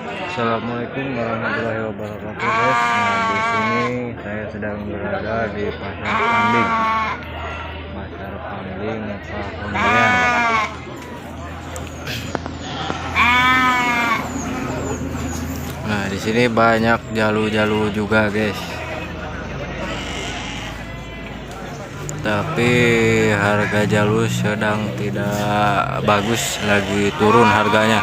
Assalamualaikum warahmatullahi wabarakatuh guys. Nah, di sini saya sedang berada di Pasar Pambing Pakondian. Nah, di sini banyak jalu-jalu juga guys. Tapi harga jalu sedang tidak bagus, lagi turun harganya.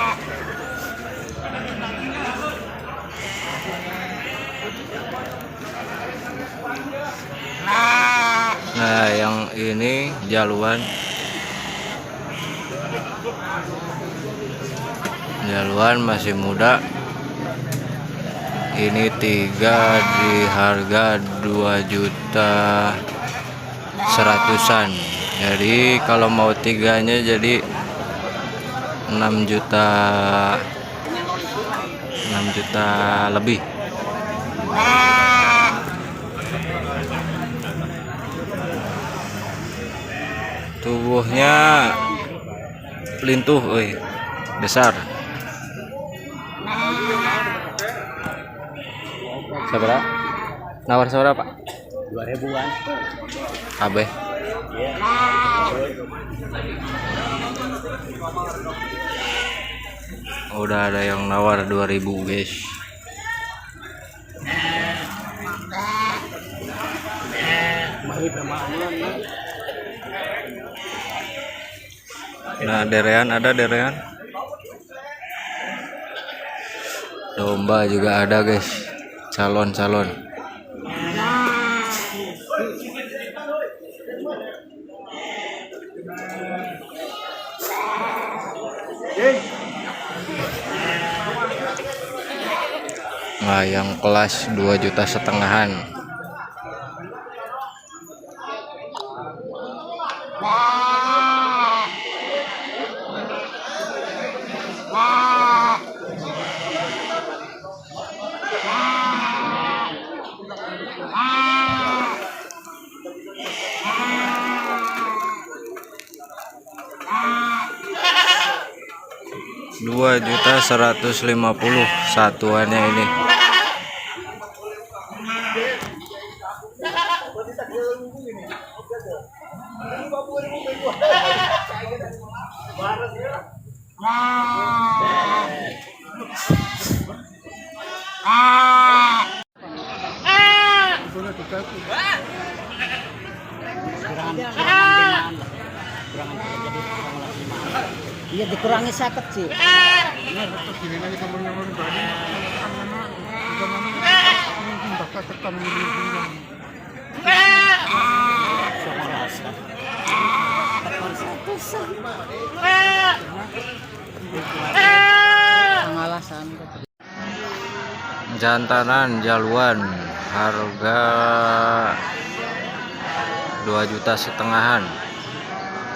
Nah, yang ini jaluan masih muda. Ini 3 di harga 2.100.000-an. Jadi kalau mau 3-nya jadi 6 juta lebih. Tubuhnya lintuh, besar. Seberapa? Nawar seberapa, Pak? 2.000-an. Kabeh. Udah ada yang nawar 2.000 guys. Nah, ada derean. Domba juga ada guys. Calon. Nah, yang kelas 2,5 juta. Rp2.150.000 satuannya ini. Iya, dikurangi 50 sih. Jantanan jaluan harga 2,5 juta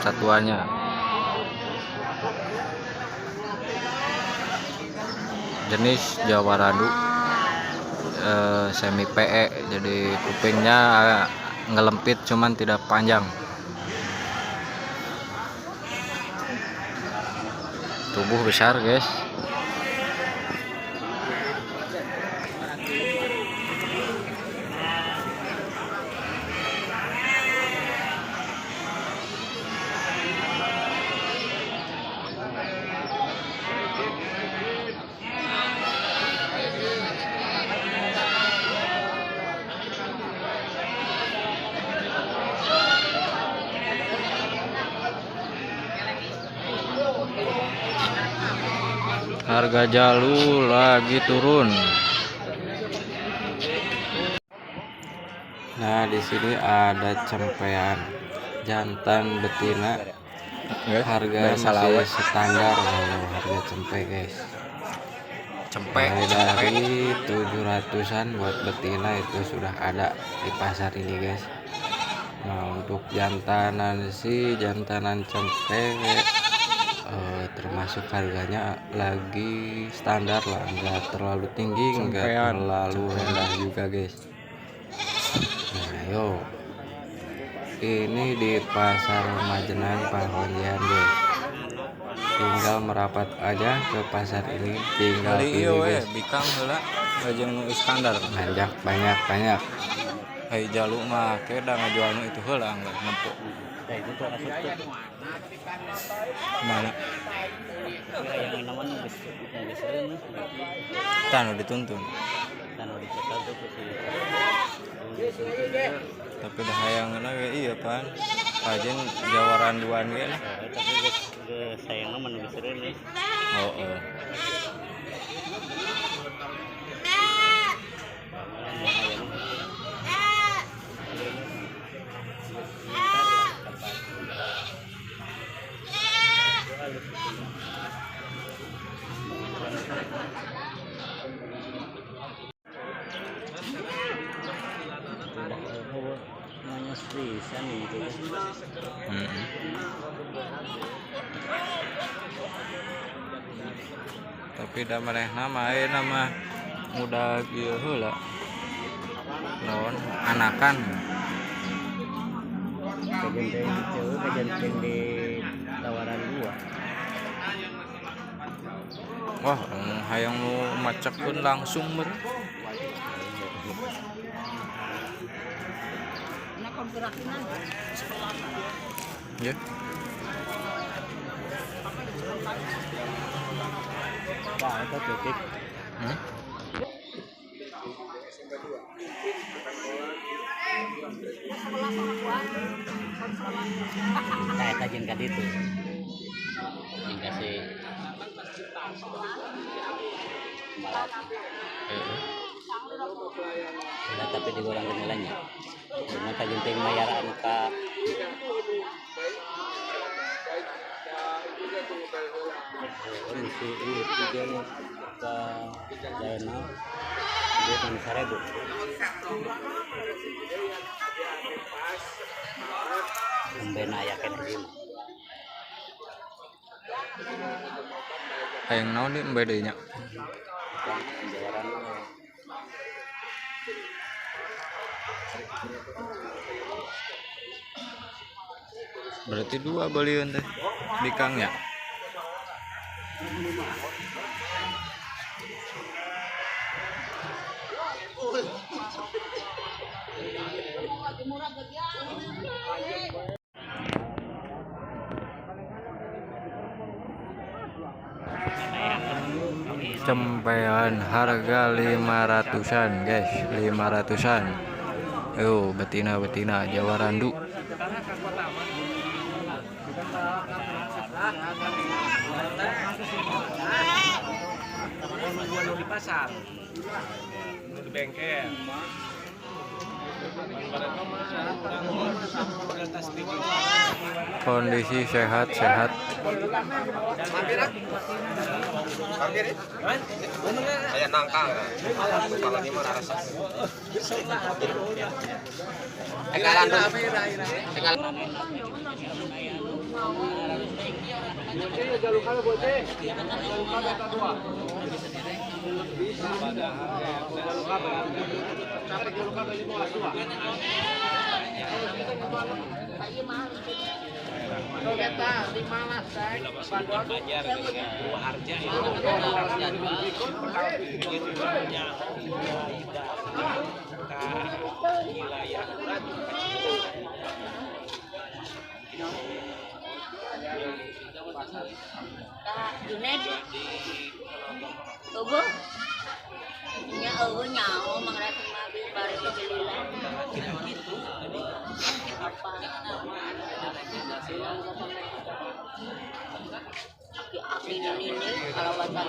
satuannya. Jenis Jawa Radu, semi PE, jadi kupingnya ngelempit cuman tidak panjang. Tubuh besar guys. Harga jalu lagi turun. Nah, di sini ada cempean jantan betina. Harga masih standar harga cempe guys. Mulai dari 700-an buat betina itu sudah ada di pasar ini guys. Nah, untuk jantanan cempe termasuk harganya lagi standar lah, nggak terlalu tinggi, nggak terlalu rendah juga guys. Nah, yo, ini di Pasar Majenang Pakondian guys. tinggal merapat aja ke pasar ini, tinggal pilih guys. Bikang heula jeung Iskandar Banyak banyak. hai jaluk mah keda ngajual nu itu heula enggak nempo Nah, itu tuh asal tuh. mana Yang namanya geus seueun. tanu dituntun Dan dicekel tuh ke si. tapi dah hayangeuna ge iya pan pajen jawaranduan ge lah Tapi geus sayangna mah nu geus seueun nih. oh Namanya Frisan gitu. tapi da manehna mah ayeuna mah muda kieu heula naon anakan Kejenteng itu kejenteng di tawaran 2. wah hayang nu macekeun langsung ber ya Nah, itu titik. Nah, itu jeung ka ditu. Jeung kasih Nah, tapi digoreng nilainya. Dengan kajenteng mayar anu ka ini tiga nih ke Jayanau dia kan 1.000 membena yakin aja hayang naon di embe deui nya berarti 2 beliun teh Bikang ya cempean harga 500-an guys 500-an yo betina jawarandu di pasar di bengkel kondisi sehat saya nangkang kepala di mana rasa nya eueuh nyaho mangrasa mobil bari belilah apa aki ini kalawatan